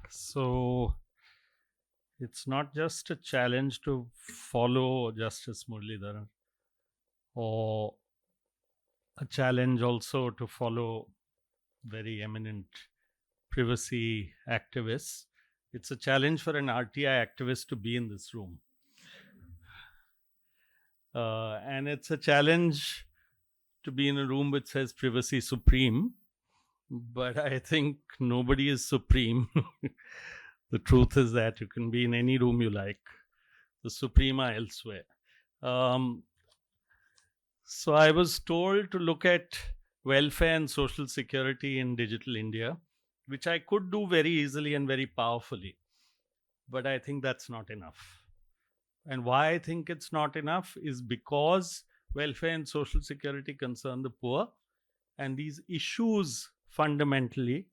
So it's not just a challenge to follow Justice Muralidharan, or a challenge also to follow very eminent privacy activists. It's a challenge for an RTI activist to be in this room. And it's a challenge to be in a room which says privacy supreme. But I think nobody is supreme. The truth is that you can be in any room you like. The supreme are elsewhere. So I was told to look at welfare and social security in digital India, which I could do very easily and very powerfully. But I think that's not enough. And why I think it's not enough is because welfare and social security concern the poor, and these issues fundamentally,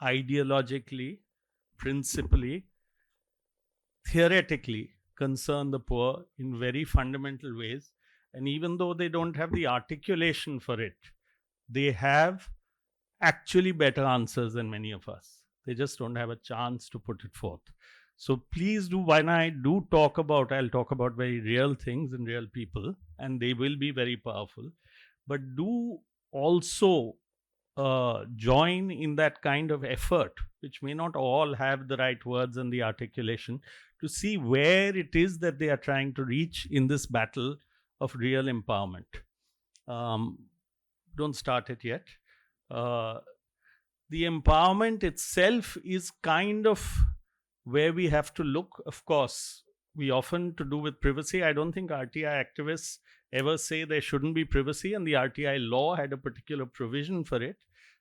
ideologically, principally, theoretically concern the poor in very fundamental ways. And even though they don't have the articulation for it, they have actually better answers than many of us. They just don't have a chance to put it forth. So please do, when I do talk about, I'll talk about very real things and real people, and they will be very powerful. But do also join in that kind of effort, which may not all have the right words and the articulation, to see where it is that they are trying to reach in this battle of real empowerment. Don't start it yet. The empowerment itself is kind of where we have to look. Of course, we often, to do with privacy, I don't think RTI activists ever say there shouldn't be privacy, and the RTI law had a particular provision for it.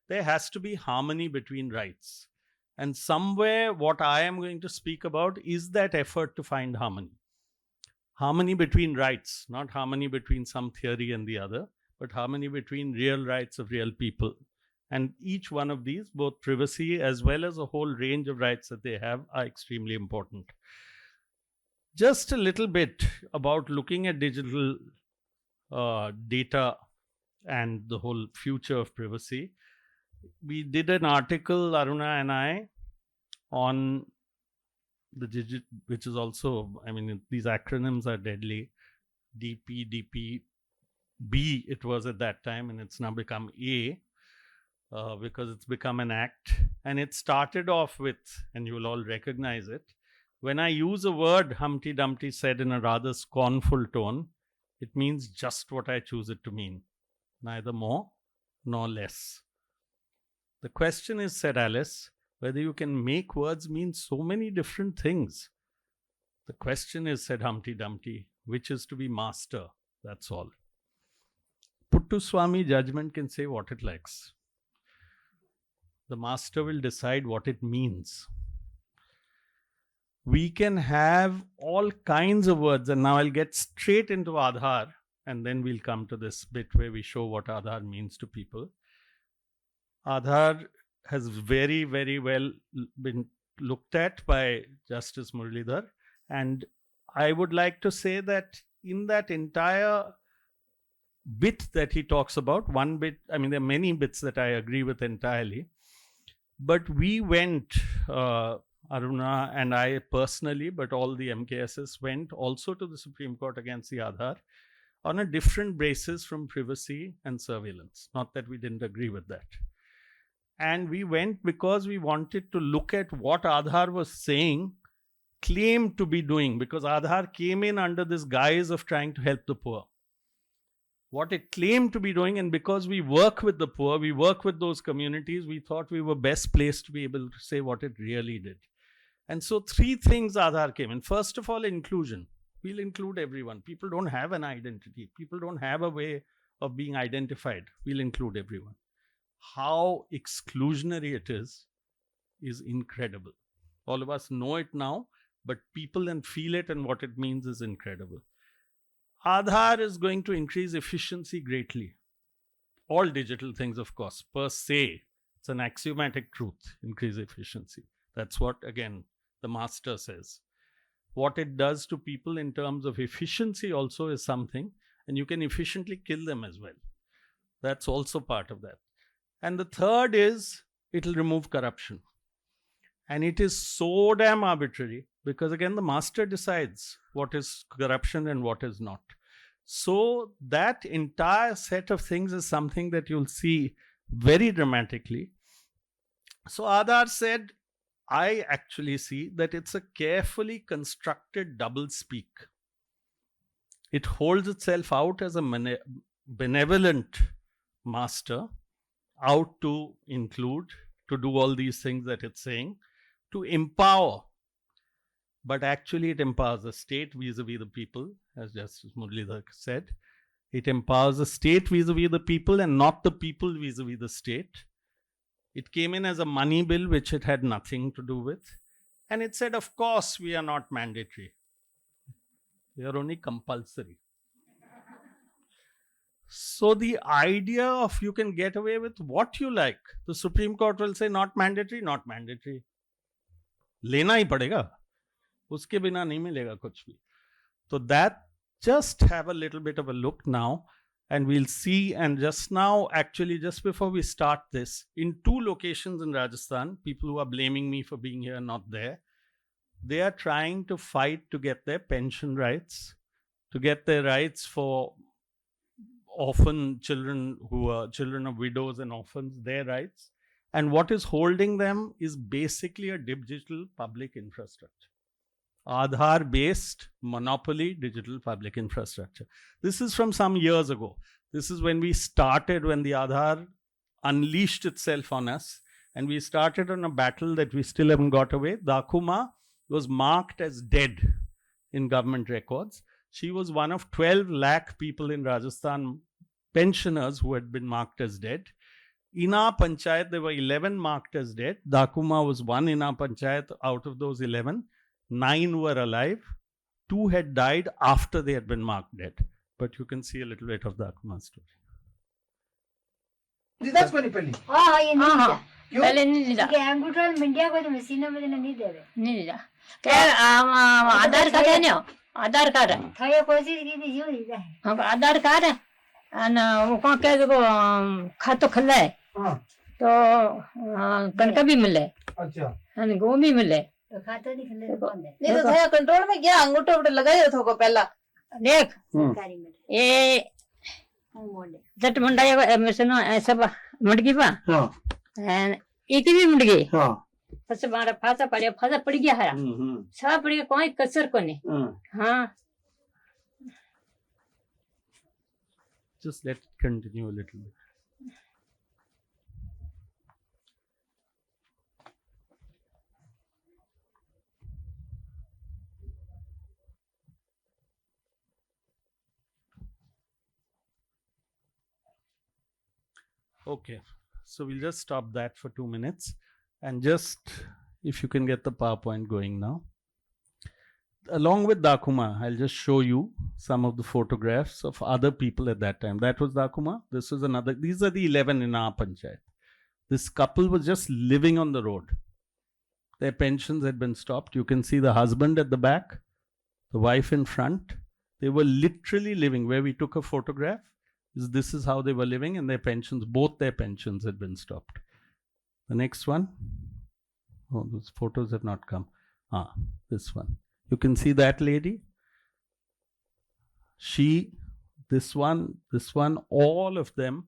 There has to be harmony between rights. And somewhere what I am going to speak about is that effort to find harmony. Harmony between rights, not harmony between some theory and the other, but harmony between real rights of real people. And each one of these, both privacy as well as a whole range of rights that they have, are extremely important. Just a little bit about looking at digital data and the whole future of privacy. We did an article, Aruna and I, on the digit, which is also, I mean, these acronyms are deadly. DP, B it was at that time, and it's now become A, because it's become an act. And it started off with, and you will all recognize it, when I use a word, Humpty Dumpty said in a rather scornful tone, it means just what I choose it to mean, neither more nor less. The question is, said Alice, whether you can make words mean so many different things. The question is, said Humpty Dumpty, which is to be master, that's all. Puttaswamy judgement can say what it likes. The master will decide what it means. We can have all kinds of words, and now I'll get straight into Aadhaar, and then we'll come to this bit where we show what Aadhaar means to people. Aadhaar has very, very well been looked at by Justice Muralidhar, and I would like to say that in that entire bit that he talks about, one bit, I mean, there are many bits that I agree with entirely, but we went, Aruna and I personally, but all the MKSs went also to the Supreme Court against the Aadhaar on a different basis from privacy and surveillance. Not that we didn't agree with that. And we went because we wanted to look at what Aadhaar was saying, claimed to be doing, because Aadhaar came in under this guise of trying to help the poor. What it claimed to be doing, and because we work with the poor, we work with those communities, we thought we were best placed to be able to say what it really did. And so three things Aadhaar came in. First of all, inclusion. We'll include everyone. People don't have an identity. People don't have a way of being identified. We'll include everyone. How exclusionary it is incredible. All of us know it now, but people then feel it, and what it means is incredible. Aadhaar is going to increase efficiency greatly. All digital things, of course, per se, it's an axiomatic truth, increase efficiency. That's what, again, the master says. What it does to people in terms of efficiency also is something, and you can efficiently kill them as well. That's also part of that. And the third is, it'll remove corruption. And it is so damn arbitrary because, again, the master decides what is corruption and what is not. So that entire set of things is something that you'll see very dramatically. So Aadhaar said, I actually see that it's a carefully constructed doublespeak. It holds itself out as a benevolent master, out to include, to do all these things that it's saying, to empower. But actually it empowers the state vis-a-vis the people, as Justice Muralidhar said. It empowers the state vis-a-vis the people and not the people vis-a-vis the state. It came in as a money bill, which it had nothing to do with. And it said, of course, we are not mandatory. We are only compulsory. So the idea of you can get away with what you like, the Supreme Court will say not mandatory, not mandatory. लेना ही पड़ेगा, उसके बिना नहीं मिलेगा कुछ भी. So that, just have a little bit of a look now, and we'll see. And just now, actually, just before we start this, in 2 locations in Rajasthan, people who are blaming me for being here not there, they are trying to fight to get their pension rights, to get their rights for orphan children who are children of widows and orphans, their rights. And what is holding them is basically a digital public infrastructure. Aadhaar based monopoly digital public infrastructure. This is from some years ago. This is when we started, when the Aadhaar unleashed itself on us, and we started on a battle that we still haven't got away. Dakuma was marked as dead in government records. She was one of 12 lakh people in Rajasthan, pensioners, who had been marked as dead. In our panchayat, there were 11 marked as dead. Dakuma was one in our panchayat. Out of those 11, 9 were alive. 2 had died after they had been marked dead. But you can see a little bit of Dakuma's story. That's very funny. पहले नहीं दिया अंगूठा media को तो मशीनों में नहीं दे रहे नहीं दिया क्या आधार कार्ड है ना आधार कार्ड है थोड़ी कोशिश की थी यूं ही है हमको आधार कार्ड है ना वो कौन क्या देखो खातो खुला है तो कनक भी मिले अच्छा और गो भी मिले तो खाता नहीं खिले तो कौन दे नहीं तो थोड़ा कंट्रोल में गया अंगूठा उठे लगाया था को पहला देख सरकारी में ये मोड़े जट मंडा ये मिसनो ऐसा मटकी पा हाँ एक भी मिट गई हाँ फस मारा फासा पड़ गया हरा सब पड़ गया कोई कसर को नहीं हाँ Just let it continue a little bit. Okay, so we'll just stop that for 2 minutes, and just, if you can get the PowerPoint going now. Along with Dakuma, I'll just show you some of the photographs of other people at that time. That was Dakuma. This was another. These are the 11 in our panchayat. This couple was just living on the road. Their pensions had been stopped. You can see the husband at the back, the wife in front. They were literally living. Where we took a photograph, this is how they were living, and their pensions, both their pensions had been stopped. The next one. Oh, those photos have not come. This one. You can see that lady. She, this one, all of them,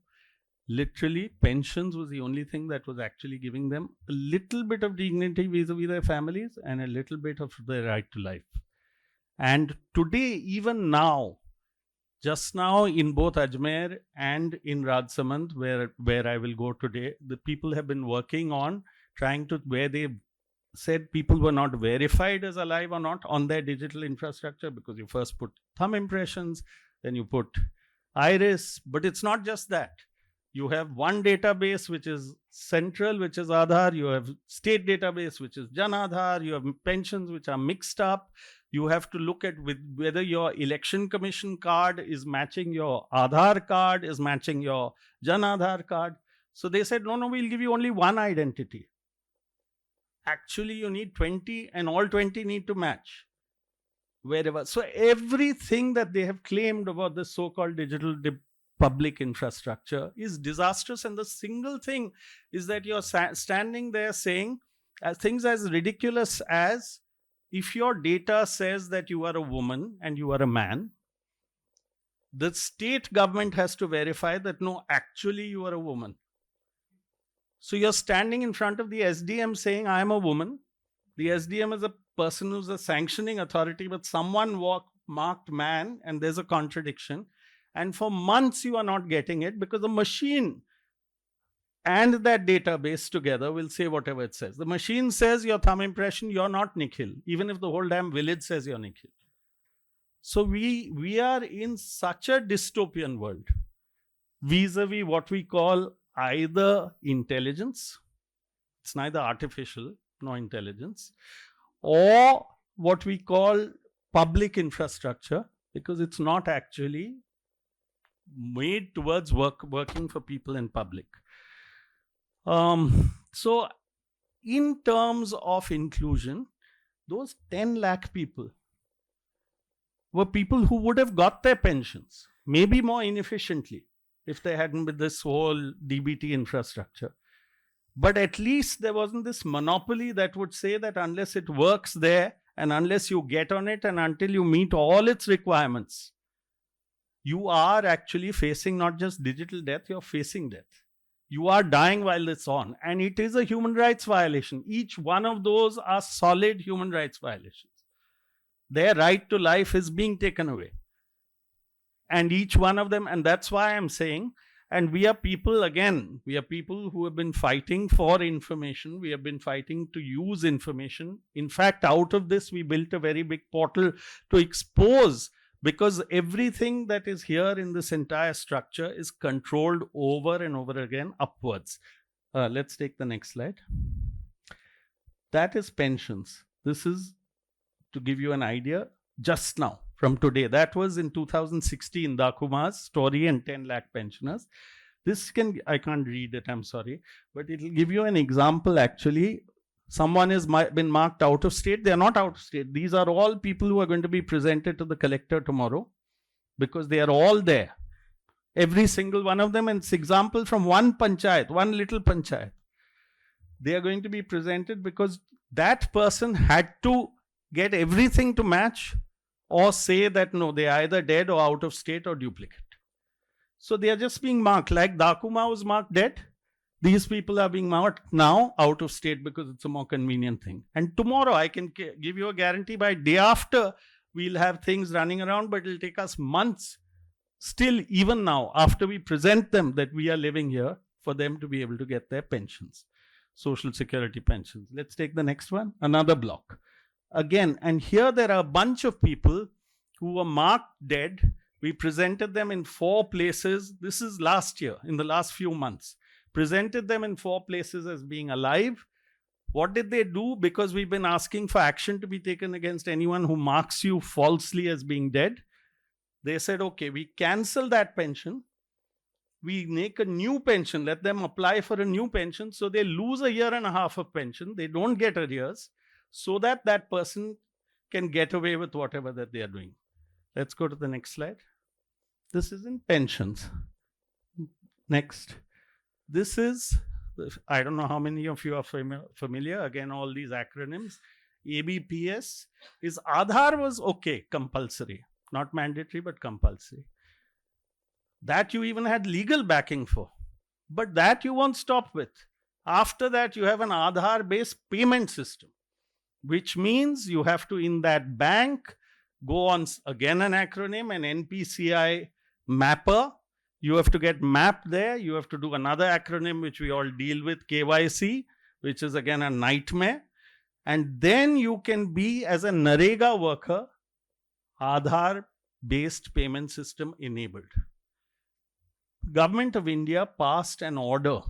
literally, pensions was the only thing that was actually giving them a little bit of dignity vis-a-vis their families and a little bit of their right to life. And today, even now, just now in both Ajmer and in Rajsamand, where I will go today, the people have been working on trying to, where they said people were not verified as alive or not on their digital infrastructure, because you first put thumb impressions, then you put iris. But it's not just that. You have one database which is central, which is Aadhaar. You have state database, which is Jan Aadhaar. You have pensions which are mixed up. You have to look at whether your election commission card is matching your Aadhaar card, is matching your Jan Aadhaar card. So they said, no, we'll give you only one identity. Actually, you need 20, and all 20 need to match wherever. So everything that they have claimed about the so-called digital public infrastructure is disastrous. And the single thing is that you're standing there saying things as ridiculous as if your data says that you are a woman and you are a man, the state government has to verify that no, actually you are a woman. So you're standing in front of the SDM saying, I am a woman. The SDM is a person who's a sanctioning authority, but someone marked man, and there's a contradiction. And for months you are not getting it because the machine and that database together will say whatever it says. The machine says your thumb impression, you're not Nikhil, even if the whole damn village says you're Nikhil. So we are in such a dystopian world vis-a-vis what we call either intelligence, it's neither artificial nor intelligence, or what we call public infrastructure, because it's not actually made towards working for people in public. So in terms of inclusion, those 10 lakh people were people who would have got their pensions, maybe more inefficiently if they hadn't been this whole DBT infrastructure. But at least there wasn't this monopoly that would say that unless it works there and unless you get on it and until you meet all its requirements, you are actually facing not just digital death, you're facing death. You are dying while it's on. And it is a human rights violation. Each one of those are solid human rights violations. Their right to life is being taken away. And each one of them, and that's why I'm saying, and we are people, again, we are people who have been fighting for information. We have been fighting to use information. In fact, out of this, we built a very big portal to expose, because everything that is here in this entire structure is controlled over and over again upwards. Let's take the next slide. That is pensions. This is to give you an idea just now from today. That was in 2016, Dakuma's story and 10 lakh pensioners. This I can't read it, I'm sorry, but it will give you an example actually. Someone has been marked out of state. They are not out of state. These are all people who are going to be presented to the collector tomorrow because they are all there. Every single one of them. And it's example from one panchayat, one little panchayat. They are going to be presented because that person had to get everything to match or say that no, they are either dead or out of state or duplicate. So they are just being marked. Like Dakuma was marked dead. These people are being marked now out of state because it's a more convenient thing. And tomorrow, I can give you a guarantee, by day after, we'll have things running around, but it'll take us months, still even now, after we present them that we are living here, for them to be able to get their pensions, social security pensions. Let's take the next one, another block. Again, and here there are a bunch of people who were marked dead. We presented them in 4 places. This is last year, in the last few months. Presented them in 4 places as being alive. What did they do? Because we've been asking for action to be taken against anyone who marks you falsely as being dead. They said, okay, we cancel that pension. We make a new pension. Let them apply for a new pension. So they lose a year and a half of pension. They don't get arrears, so that that person can get away with whatever that they are doing. Let's go to the next slide. This is in pensions. Next. This is, I don't know how many of you are familiar. Again, all these acronyms. ABPS is Aadhaar was okay, compulsory. Not mandatory, but compulsory. That you even had legal backing for. But that you won't stop with. After that, you have an Aadhaar-based payment system, which means you have to, in that bank, go on, again an acronym, an NPCI mapper. You have to get mapped there. You have to do another acronym, which we all deal with, KYC, which is again a nightmare. And then you can be, as a NREGA worker, Aadhaar-based payment system enabled. Government of India passed an order.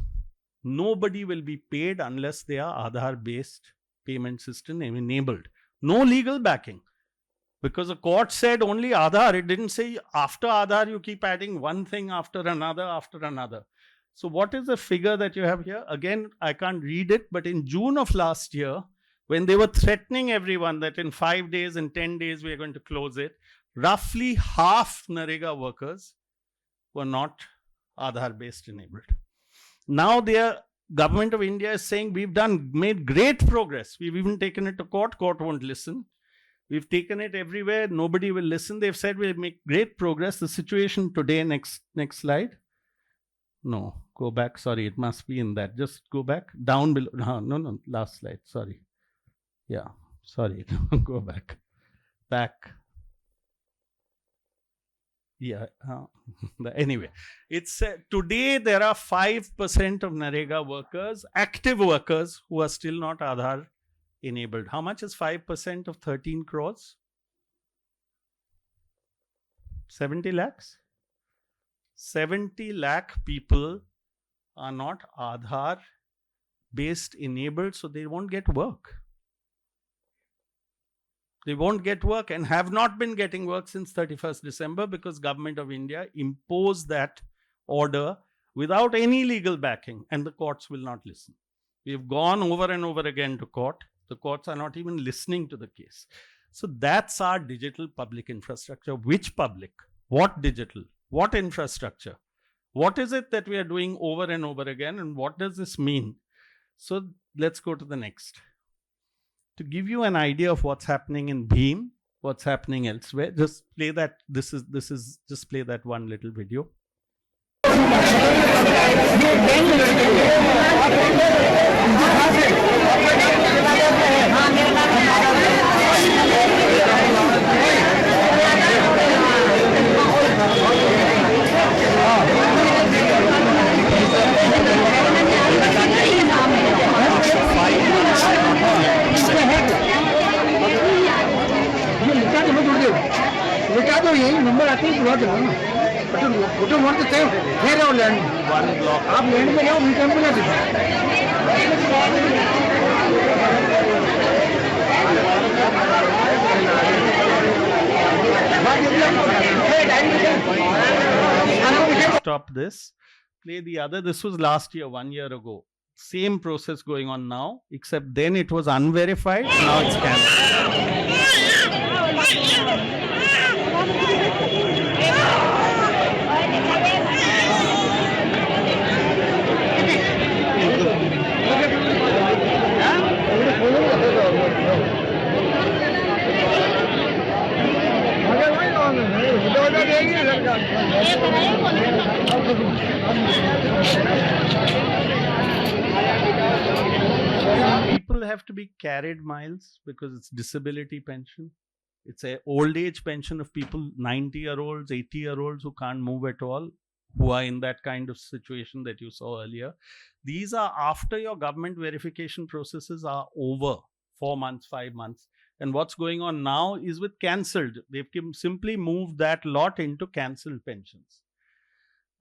Nobody will be paid unless they are Aadhaar-based payment system enabled. No legal backing. Because the court said only Aadhaar. It didn't say after Aadhaar you keep adding one thing after another after another. So what is the figure that you have here? Again, I can't read it, but in June of last year, when they were threatening everyone that in 5 days, in 10 days, we are going to close it, roughly half NREGA workers were not Aadhaar-based enabled. Now they are Government of India is saying we've made great progress. We've even taken it to court. Court won't listen. We've taken it everywhere. Nobody will listen. They've said we'll make great progress. The situation today, next slide. No, go back. Sorry, it must be in that. Just go back. Down below. No, last slide. Sorry. Yeah, sorry. Go back. Back. Yeah. Anyway, it's today there are 5% of NREGA workers, active workers, who are still not Aadhaar enabled. How much is 5% of 13 crores? 70 lakhs? 70 lakh people are not Aadhaar based enabled, so they won't get work. They won't get work and have not been getting work since 31st December because Government of India imposed that order without any legal backing, and the courts will not listen. We've gone over and over again to court. The courts are not even listening to the case. So that's our digital public infrastructure. Which public? What digital? What infrastructure? What is it that we are doing over and over again, and what does this mean? So let's go to the next. To give you an idea of what's happening in Bheem, what's happening elsewhere, just play that. Just play that one little video. Number आते ही बुला देना ना photo मारते थे फिर वो land One block. आप land में जाओ मीटर में बुला देना Stop this. Play the other. This was last year, 1 year ago. Same process going on now, except then it was unverified. Now it's cancelled. People have to be carried miles because it's disability pension. It's a old age pension of people, 90-year-olds, 80-year-olds who can't move at all, who are in that kind of situation that you saw earlier. These are after your government verification processes are over, 4 months, 5 months. And what's going on now is with cancelled. They've simply moved that lot into cancelled pensions.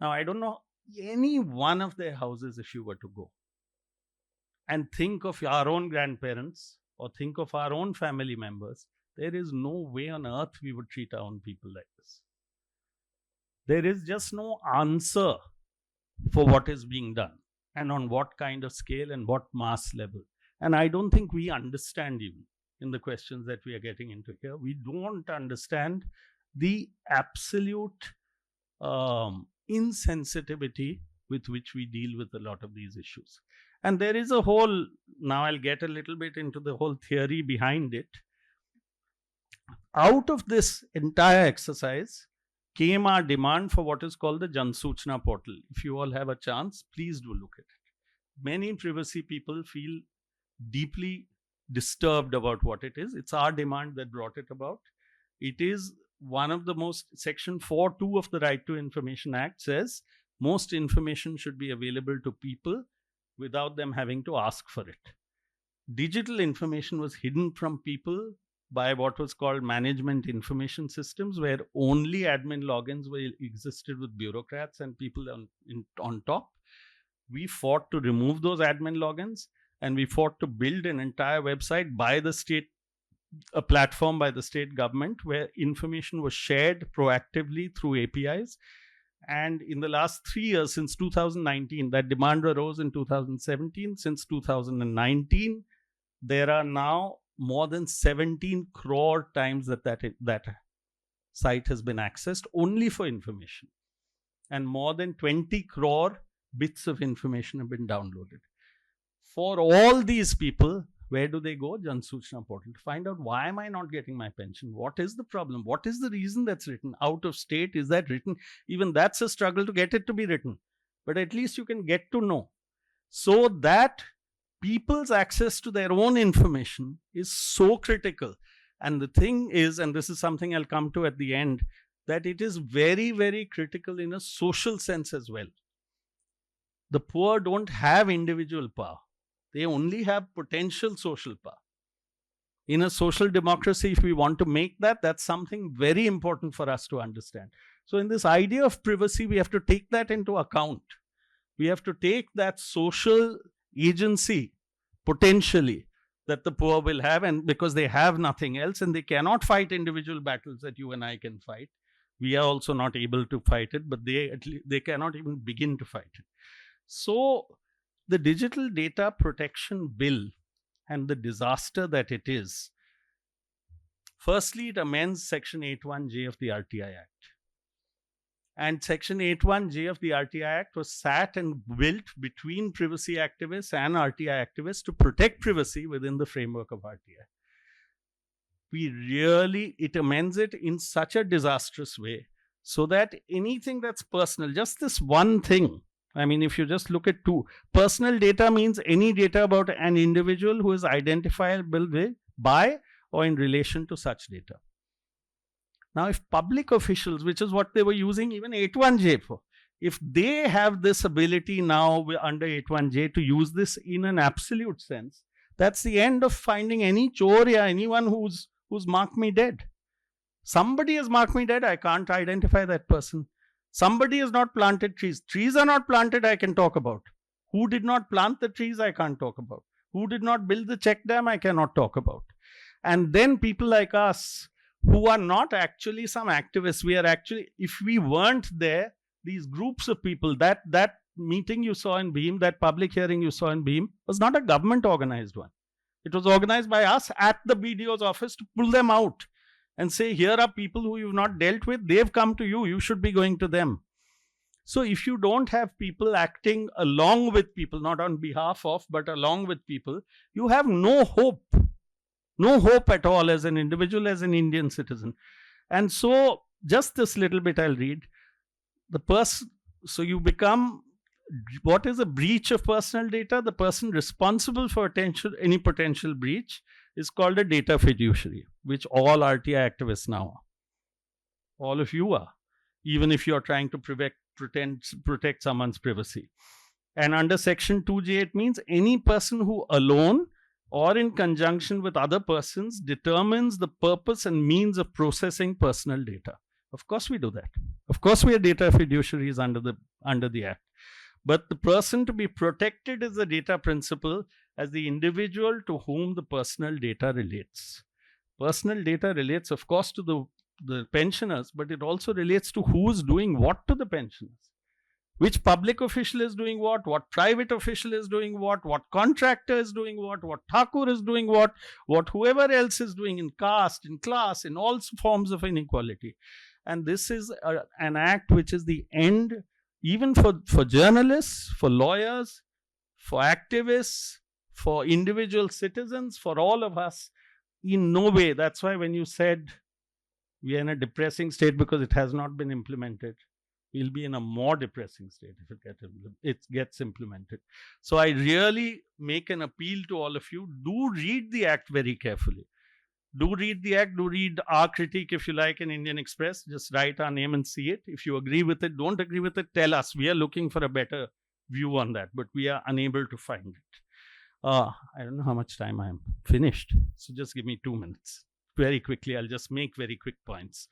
Now, I don't know any one of their houses, if you were to go and think of our own grandparents or think of our own family members, there is no way on earth we would treat our own people like this. There is just no answer for what is being done and on what kind of scale and what mass level. And I don't think we understand even in the questions that we are getting into here. We don't understand the absolute insensitivity with which we deal with a lot of these issues. And there is a whole, now I'll get a little bit into the whole theory behind it. Out of this entire exercise came our demand for what is called the Jan Suchna portal. If you all have a chance, please do look at it. Many privacy people feel deeply disturbed about what it is. It's our demand that brought it about. It is one of the most, Section 4.2 of the Right to Information Act says most information should be available to people without them having to ask for it. Digital information was hidden from people by what was called management information systems, where only admin logins existed with bureaucrats and people on top. We fought to remove those admin logins, and we fought to build an entire website by the state, a platform by the state government where information was shared proactively through APIs. And in the last 3 years, since 2019, that demand arose in 2017. Since 2019, there are now more than 17 crore times that site has been accessed only for information. And more than 20 crore bits of information have been downloaded. For all these people, where do they go? Jan Suchna portal to find out, why am I not getting my pension? What is the problem? What is the reason that's written? Out of state, is that written? Even that's a struggle to get it to be written. But at least you can get to know. So that people's access to their own information is so critical. And the thing is, and this is something I'll come to at the end, that it is very, very critical in a social sense as well. The poor don't have individual power. They only have potential social power. In a social democracy, if we want to make that, that's something very important for us to understand. So in this idea of privacy, we have to take that into account. We have to take that social agency, potentially, that the poor will have, and because they have nothing else and they cannot fight individual battles that you and I can fight. We are also not able to fight it, but they cannot even begin to fight it. So the Digital Data Protection Bill and the disaster that it is, firstly, it amends Section 81J of the RTI Act. And Section 81J of the RTI Act was sat and built between privacy activists and RTI activists to protect privacy within the framework of RTI. It amends it in such a disastrous way so that anything that's personal, just this one thing, I mean, if you just look at two, personal data means any data about an individual who is identifiable by or in relation to such data. Now, if public officials, which is what they were using even 81J for, if they have this ability now under 81J to use this in an absolute sense, that's the end of finding any chor, anyone who's marked me dead. Somebody has marked me dead, I can't identify that person. Somebody has not planted trees. Trees are not planted, I can talk about. Who did not plant the trees, I can't talk about. Who did not build the check dam, I cannot talk about. And then people like us, who are not actually some activists, we are actually, if we weren't there, these groups of people, that meeting you saw in Beam, that public hearing you saw in Beam, was not a government organized one. It was organized by us at the BDO's office to pull them out and say, here are people who you've not dealt with, they've come to you, you should be going to them. So if you don't have people acting along with people, not on behalf of, but along with people, you have no hope. No hope at all as an individual, as an Indian citizen. And so, just this little bit I'll read. So you become, what is a breach of personal data? The person responsible for any potential breach is called a data fiduciary, which all RTI activists now are. All of you are, even if you're trying to protect someone's privacy. And under Section 2J, it means any person who alone or in conjunction with other persons determines the purpose and means of processing personal data. Of course we do that. Of course we are data fiduciaries under the Act. But the person to be protected is the data principle as the individual to whom the personal data relates. Personal data relates, of course, to the pensioners, but it also relates to who's doing what to the pensioners. Which public official is doing what private official is doing what contractor is doing what Thakur is doing what whoever else is doing in caste, in class, in all forms of inequality. And this is an act which is the end, even for journalists, for lawyers, for activists, for individual citizens, for all of us, in no way. That's why when you said we are in a depressing state because it has not been implemented, we'll be in a more depressing state if it gets implemented. So I really make an appeal to all of you. Do read the Act very carefully. Do read the Act. Do read our critique, if you like, in Indian Express. Just write our name and see it. If you agree with it, don't agree with it, tell us. We are looking for a better view on that, but we are unable to find it. I don't know how much time I am. Finished. So just give me 2 minutes. Very quickly, I'll just make very quick points.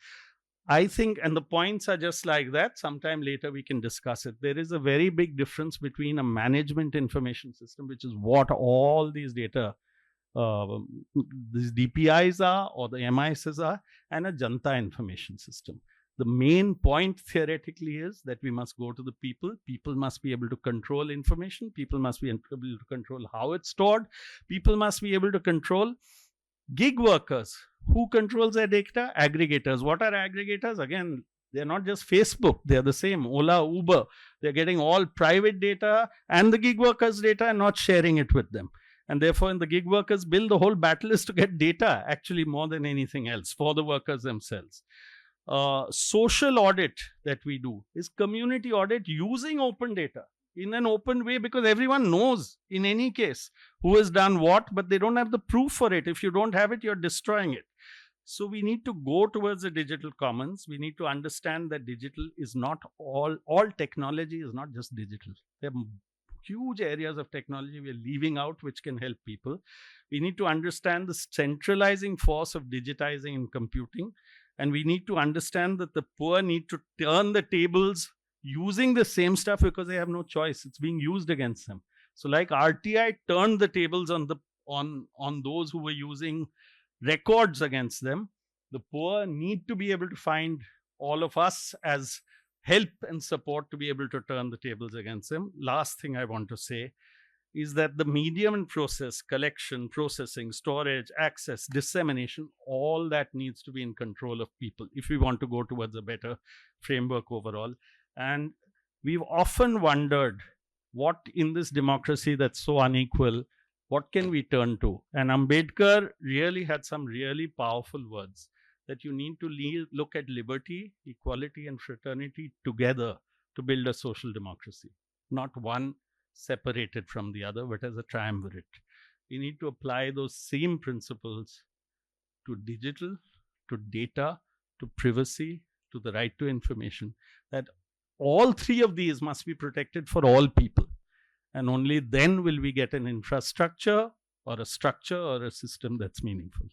I think, and the points are just like that, sometime later we can discuss it. There is a very big difference between a management information system, which is what all these data, these DPIs are or the MISs are, and a Janta information system. The main point theoretically is that we must go to the people. People must be able to control information. People must be able to control how it's stored. People must be able to control gig workers. Who controls their data? Aggregators. What are aggregators? Again, They're not just Facebook, they're the same. Ola, Uber, they're getting all private data and the gig workers' data and not sharing it with them. And therefore, in the gig workers bill, the whole battle is to get data, actually more than anything else, for the workers themselves. Social audit that we do is community audit using open data in an open way, because everyone knows in any case who has done what, but they don't have the proof for it. If you don't have it, you're destroying it. So we need to go towards the digital commons. We need to understand that digital is not all technology is not just digital. There are huge areas of technology we're leaving out which can help people. We need to understand the centralizing force of digitizing and computing. And we need to understand that the poor need to turn the tables using the same stuff because they have no choice. It's being used against them. So like RTI turned the tables on those who were using records against them, the poor need to be able to find all of us as help and support to be able to turn the tables against them. Last thing I want to say is that the medium and process, collection, processing, storage, access, dissemination, all that needs to be in control of people if we want to go towards a better framework overall. And we've often wondered what in this democracy that's so unequal, what can we turn to? And Ambedkar really had some really powerful words that you need to look at liberty, equality, and fraternity together to build a social democracy, not one separated from the other, but as a triumvirate. We need to apply those same principles to digital, to data, to privacy, to the right to information, that all three of these must be protected for all people. And only then will we get an infrastructure or a structure or a system that's meaningful.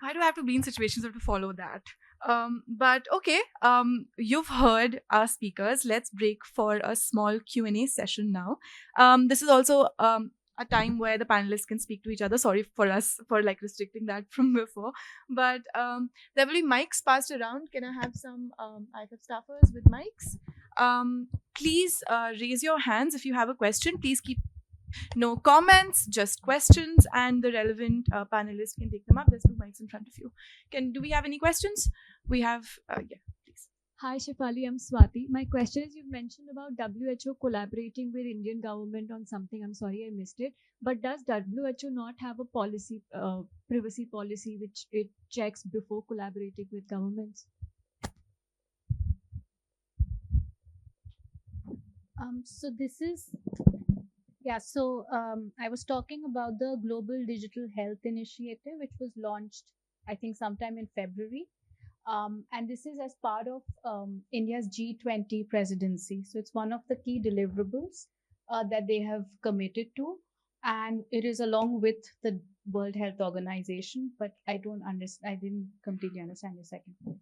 Why do I have to be in situations of to follow that? But okay, you've heard our speakers. Let's break for a small Q&A session now. This is also a time where the panelists can speak to each other. Sorry for us for like restricting that from before. But there will be mics passed around. Can I have some IFF staffers with mics? Please raise your hands if you have a question. Please keep no comments, just questions, and the relevant panelists can take them up. There's 2 mics in front of you. Do we have any questions? We have, yeah, please. Hi Shefali, I'm Swati. My question is, you've mentioned about WHO collaborating with Indian government on something. I'm sorry I missed it. But does WHO not have a policy, privacy policy, which it checks before collaborating with governments? So this is, yeah, so I was talking about the Global Digital Health Initiative, which was launched, I think, sometime in February. And this is as part of India's G20 presidency. So it's one of the key deliverables that they have committed to. And it is along with the World Health Organization, but I didn't completely understand your second point.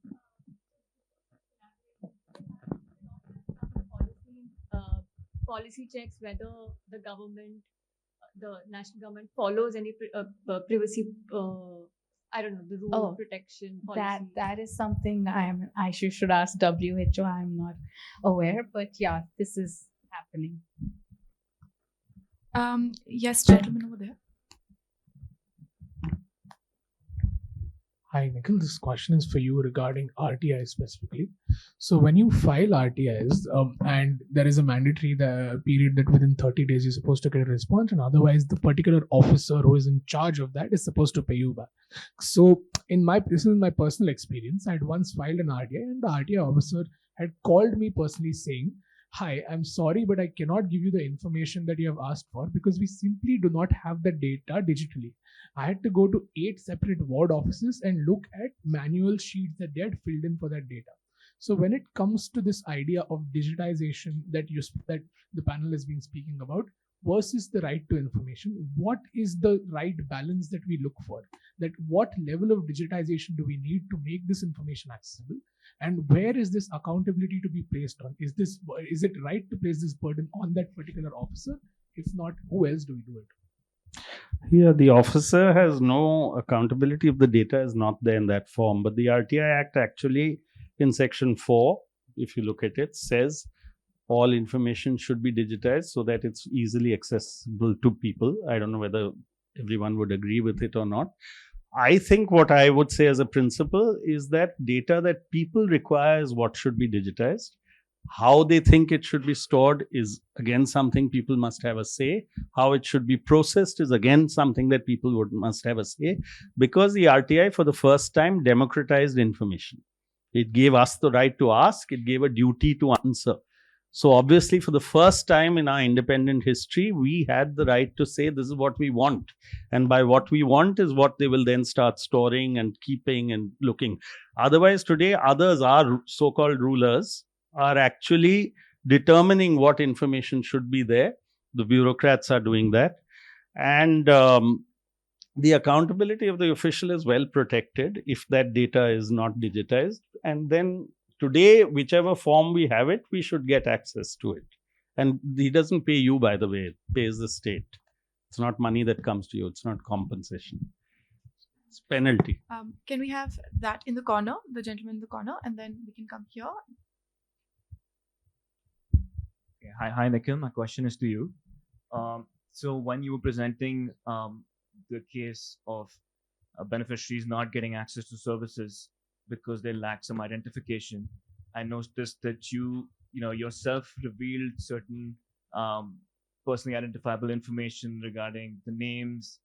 Policy checks whether the government, the national government follows any privacy, I don't know, the rule of protection policy. That is something I should ask WHO. I'm not aware, but yeah, this is happening. Yes, gentleman over there. Hi, Nikhil. This question is for you regarding RTI specifically. So when you file RTIs and there is a mandatory period that within 30 days you're supposed to get a response, and otherwise the particular officer who is in charge of that is supposed to pay you back. So this is my personal experience. I had once filed an RTI and the RTI officer had called me personally saying, "Hi, I'm sorry, but I cannot give you the information that you have asked for because we simply do not have the data digitally." I had to go to 8 separate ward offices and look at manual sheets that they had filled in for that data. So when it comes to this idea of digitization that the panel has been speaking about versus the right to information, what is the right balance that we look for? That what level of digitization do we need to make this information accessible? And where is this accountability to be placed on? Is it right to place this burden on that particular officer? If not, who else do we do it? Here, the officer has no accountability if the data is not there in that form. But the RTI Act actually, in Section 4, if you look at it, says all information should be digitized so that it's easily accessible to people. I don't know whether everyone would agree with it or not. I think what I would say as a principle is that data that people require is what should be digitized. How they think it should be stored is again something people must have a say. How it should be processed is again something that people must have a say, because the RTI for the first time democratized information. It gave us the right to ask, it gave a duty to answer. So obviously, for the first time in our independent history, we had the right to say this is what we want. And by what we want is what they will then start storing and keeping and looking. Otherwise, today, others, our so-called rulers, are actually determining what information should be there. The bureaucrats are doing that. And the accountability of the official is well protected if that data is not digitized. And then today, whichever form we have it, we should get access to it. And he doesn't pay you, by the way, it pays the state. It's not money that comes to you, it's not compensation. It's penalty. Can we have that in the corner, the gentleman in the corner, and then we can come here? Hi, Nikhil. My question is to you. So when you were presenting the case of beneficiaries not getting access to services because they lack some identification, I noticed that you yourself revealed certain personally identifiable information regarding the names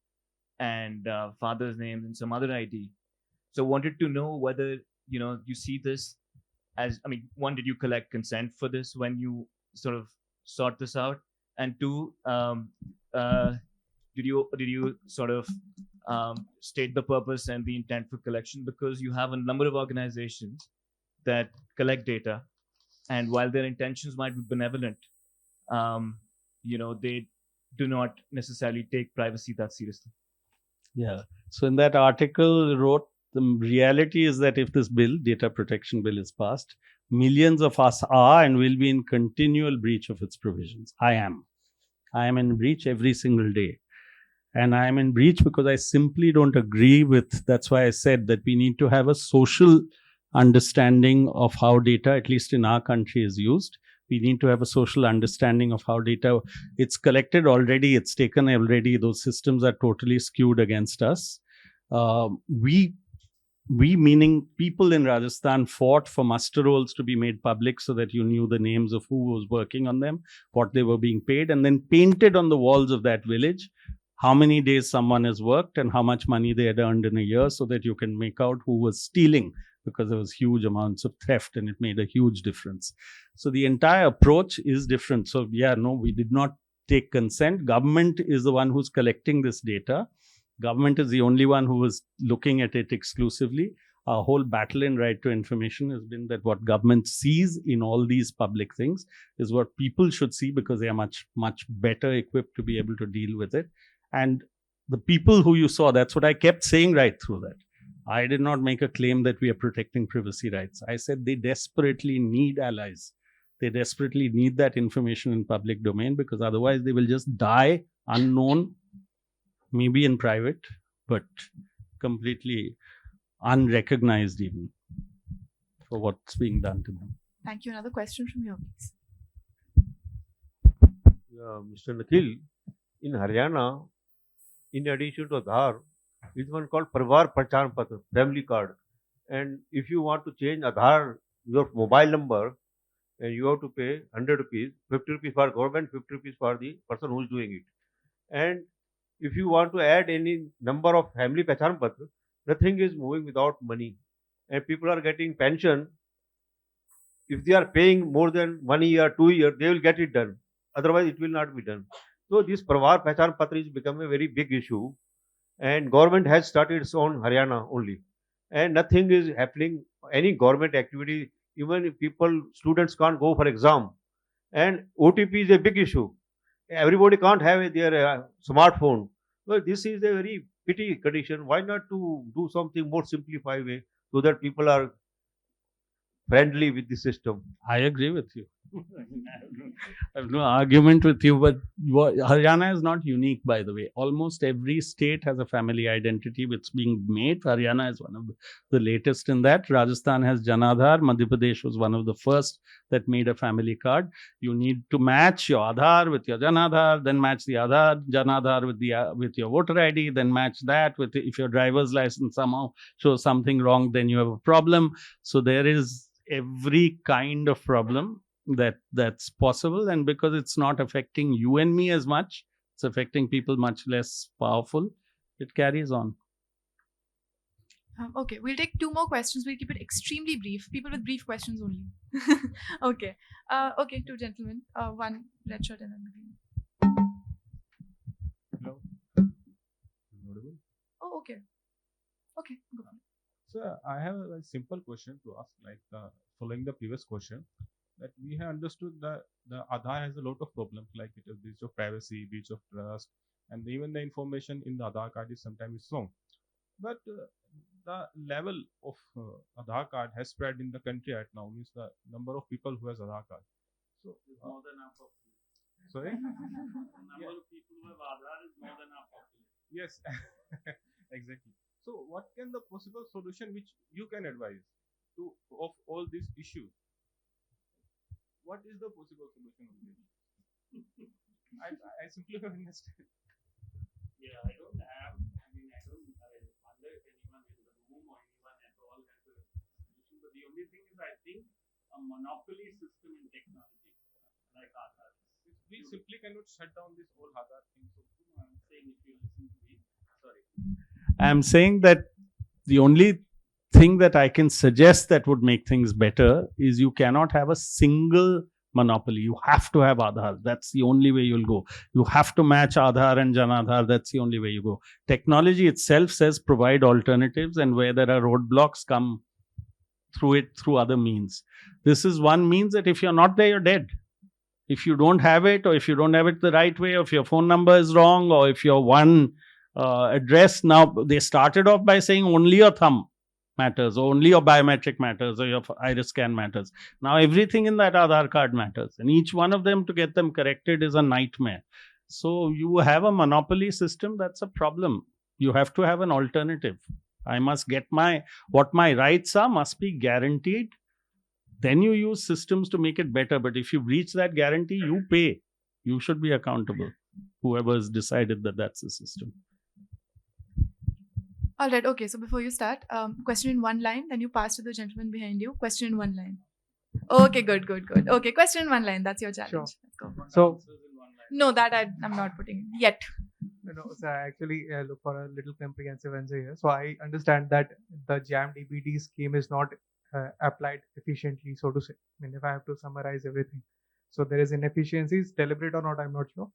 and father's names and some other ID. So wanted to know whether you see this as, I mean, one, did you collect consent for this when you sort of sort this out, and two, did you sort of state the purpose and the intent for collection? Because you have a number of organizations that collect data, and while their intentions might be benevolent, they do not necessarily take privacy that seriously. Yeah. So in that article wrote, the reality is that if this bill, data protection bill, is passed, millions of us are and will be in continual breach of its provisions. I am in breach every single day. And I am in breach because I simply don't agree with, that's why I said that we need to have a social understanding of how data, at least in our country, is used. We need to have a social understanding of how data, it's collected already, it's taken already, those systems are totally skewed against us. We meaning people in Rajasthan fought for muster rolls to be made public so that you knew the names of who was working on them, what they were being paid, and then painted on the walls of that village how many days someone has worked and how much money they had earned in a year, so that you can make out who was stealing, because there was huge amounts of theft and it made a huge difference. So the entire approach is different. So yeah, no, we did not take consent. Government is the one who's collecting this data. Government is the only one who was looking at it exclusively. Our whole battle in right to information has been that what government sees in all these public things is what people should see, because they are much, much better equipped to be able to deal with it. And the people who you saw, that's what I kept saying right through that. I did not make a claim that we are protecting privacy rights. I said they desperately need allies. They desperately need that information in public domain, because otherwise they will just die unknown, maybe in private, but completely unrecognized even for what's being done to them. Thank you. Another question from you, please. Mr. Nikhil, in Haryana, in addition to Aadhaar, is one called Parivar Pahchan Patra, family card. And if you want to change Aadhaar, your mobile number, and you have to pay 100 rupees, 50 rupees for government, 50 rupees for the person who is doing it. And if you want to add any number of family Pahchan Patra, nothing is moving without money. And people are getting pension. If they are paying more than 1 year, 2 years, they will get it done. Otherwise, it will not be done. So this Parivar Pahchan Patra is become a very big issue, and government has started its own Haryana only, and nothing is happening. Any government activity, even if students can't go for exam, and OTP is a big issue. Everybody can't have their smartphone. Well, this is a very pity condition. Why not to do something more simplified way so that people are friendly with the system? I agree with you. I have no argument with you, but Haryana is not unique, by the way. Almost every state has a family identity which is being made. Haryana is one of the latest in that. Rajasthan has Jan Aadhaar. Madhya Pradesh was one of the first that made a family card. You need to match your Aadhaar with your Jan Aadhaar, then match the Aadhaar, Jan Aadhaar with your voter ID, then match that with if your driver's license somehow shows something wrong, then you have a problem. So there is every kind of problem that's possible, and because it's not affecting you and me as much, it's affecting people much less powerful, it carries on. Okay, we'll take 2 more questions. We'll keep it extremely brief. People with brief questions only. Okay. Okay, 2 gentlemen. One red shirt and then the green. Hello. Audible? Oh, okay. Okay, go for it. So I have a simple question to ask, like following the previous question, that we have understood that the Aadhaar has a lot of problems, like it is breach of privacy, breach of trust, and even the information in the Aadhaar card is sometimes wrong. But the level of Aadhaar card has spread in the country right now, means the number of people who has Aadhaar card. So More than our population. sorry. The number of people who have Aadhaar is more than our population. Yes, exactly. So, what can the possible solution which you can advise to of all these issues? What is the possible solution of this? I simply don't understand. Yeah, I don't have. I mean, I wonder if anyone in the room or anyone at all has a solution. But the only thing is, I think a monopoly system in technology, like Aadhaar, We simply cannot shut down this whole Aadhaar thing. So, I'm saying, if you listen to me, sorry. I'm saying that the only thing that I can suggest that would make things better is you cannot have a single monopoly. You have to have Aadhaar. That's the only way you'll go. You have to match Aadhaar and Jan Aadhaar. That's the only way you go. Technology itself says provide alternatives, and where there are roadblocks, come through it through other means. This is one means that if you're not there, you're dead. If you don't have it, or if you don't have it the right way, or if your phone number is wrong, or if your one address, now they started off by saying only your thumb matters, or only your biometric matters, or your iris scan matters. Now everything in that Aadhaar card matters, and each one of them, to get them corrected, is a nightmare. So you have a monopoly system, that's a problem. You have to have an alternative. I must get what my rights are must be guaranteed. Then you use systems to make it better. But if you breach that guarantee, you pay. You should be accountable. Whoever has decided that that's the system. All right, okay. So before you start, question in one line, then you pass to the gentleman behind you. Question in one line. Okay, good. Okay, question in one line. That's your challenge. Sure. Let's go. So, No, that I'm not putting yet. so I actually look for a little comprehensive answer here. So I understand that the JAM DBT scheme is not applied efficiently, so to say. I mean, if I have to summarize everything, so there is inefficiencies, deliberate or not, I'm not sure,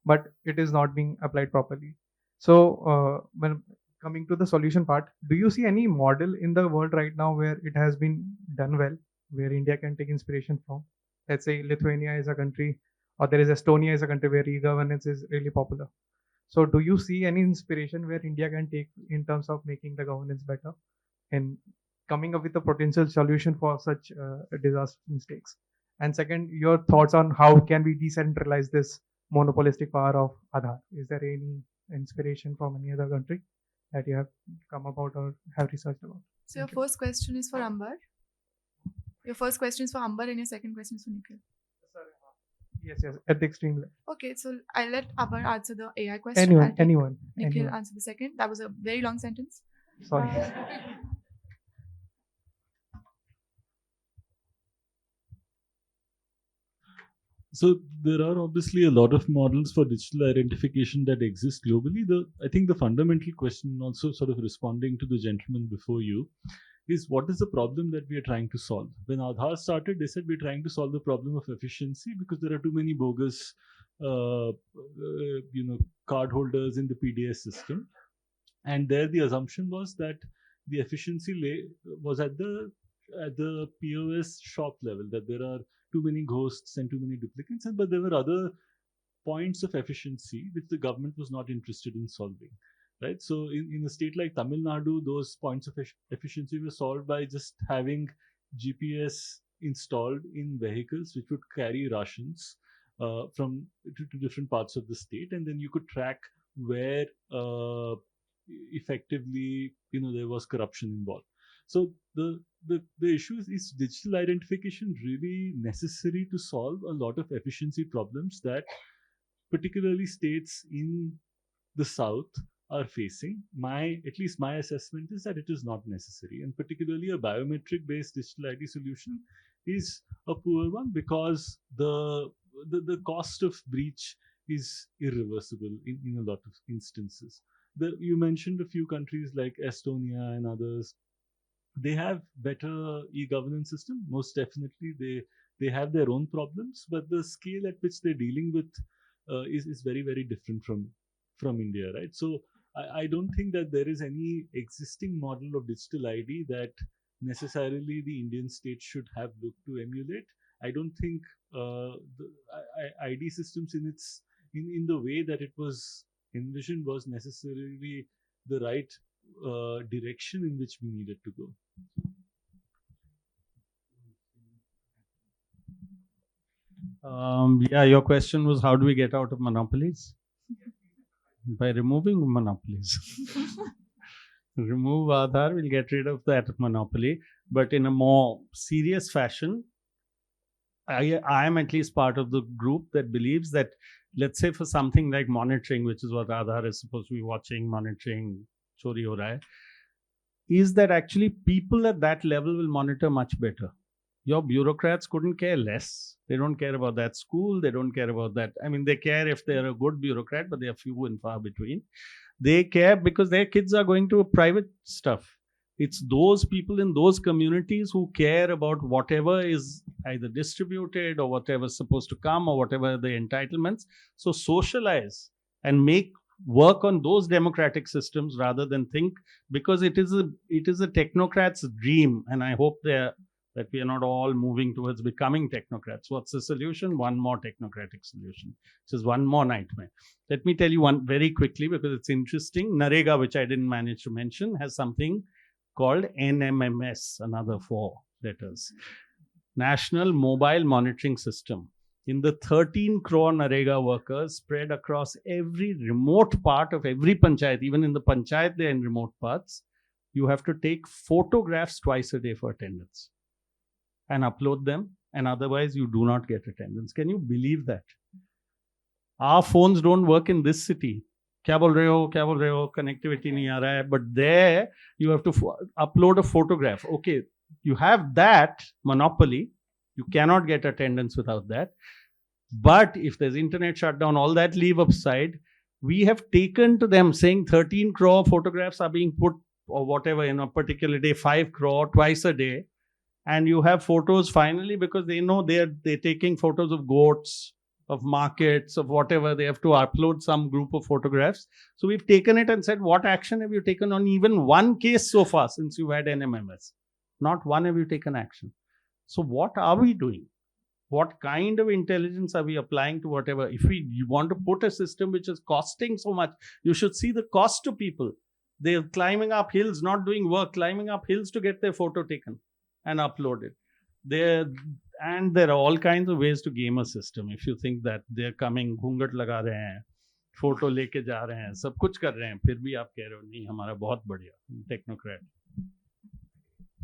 but it is not being applied properly. So when coming to the solution part, do you see any model in the world right now where it has been done well, where India can take inspiration from? Let's say Lithuania is a country, or there is Estonia is a country where e-governance is really popular. So do you see any inspiration where India can take in terms of making the governance better and coming up with a potential solution for such disaster mistakes? And second, your thoughts on how can we decentralize this monopolistic power of Aadhaar? Is there any inspiration from any other country that you have come about or have researched about? So your first question is for Ambar. Your first question is for Ambar, and your second question is for Nikhil. Yes, at the extreme left. Okay, so I'll let Ambar answer the AI question. Anyone. Nikhil answer the second. That was a very long sentence. Sorry. So there are obviously a lot of models for digital identification that exist globally. I think the fundamental question, also sort of responding to the gentleman before you, is what is the problem that we are trying to solve? When Aadhaar started, they said we're trying to solve the problem of efficiency because there are too many bogus, card holders in the PDS system. And there the assumption was that the efficiency was at the POS shop level, that there are too many ghosts and too many duplicates, but there were other points of efficiency which the government was not interested in solving. Right, so in a state like Tamil Nadu, those points of efficiency were solved by just having GPS installed in vehicles which would carry rations from to different parts of the state, and then you could track where effectively there was corruption involved. So the issue is digital identification really necessary to solve a lot of efficiency problems that particularly states in the south are facing? At least my assessment is that it is not necessary, and particularly a biometric based digital ID solution is a poor one because the cost of breach is irreversible in a lot of instances. You mentioned a few countries like Estonia and others. They have better e-governance system. Most definitely, they have their own problems, but the scale at which they're dealing with is very, very different from India, right? So I don't think that there is any existing model of digital ID that necessarily the Indian state should have looked to emulate. I don't think the ID systems in the way that it was envisioned was necessarily the right direction in which we needed to go. Yeah, your question was how do we get out of monopolies? By removing monopolies. Remove Aadhaar, we'll get rid of that monopoly. But in a more serious fashion, I am at least part of the group that believes that, let's say for something like monitoring, which is what Aadhaar is supposed to be watching, monitoring, chori ho raha hai, is that actually people at that level will monitor much better. Your bureaucrats couldn't care less. They don't care about that school. They don't care about that. I mean, they care if they're a good bureaucrat, but they are few and far between. They care because their kids are going to a private stuff. It's those people in those communities who care about whatever is either distributed or whatever's supposed to come or whatever the entitlements. So socialize and make work on those democratic systems rather than think, because it is a technocrat's dream, and I hope that we are not all moving towards becoming technocrats. What's the solution? One more technocratic solution, which is one more nightmare. Let me tell you one very quickly because it's interesting. NREGA, which I didn't manage to mention, has something called NMMS, another 4 letters. National Mobile Monitoring System. In the 13 crore NREGA workers spread across every remote part of every panchayat, even in the panchayat they're in remote parts, you have to take photographs twice a day for attendance and upload them, and otherwise you do not get attendance. Can you believe that? Our phones don't work in this city. Kya bol rahe ho, connectivity nahi aa raha hai. But there you have to upload a photograph. Okay, you have that monopoly. You cannot get attendance without that. But if there's internet shutdown, all that leave aside, we have taken to them saying 13 crore photographs are being put or whatever in a particular day, 5 crore twice a day. And you have photos finally because they know they're taking photos of goats, of markets, of whatever. They have to upload some group of photographs. So we've taken it and said, what action have you taken on even one case so far since you had NMMS? Not one have you taken action. So what are we doing? What kind of intelligence are we applying to whatever? If you want to put a system which is costing so much, you should see the cost to people. They're climbing up hills, not doing work, climbing up hills to get their photo taken and uploaded. There are all kinds of ways to game a system. If you think that they're coming, घूंघट लगा रहे हैं, photo लेके जा रहे हैं, सब कुछ कर रहे हैं, फिर भी आप कह रहे हो नहीं हमारा बहुत बढ़िया technocrat.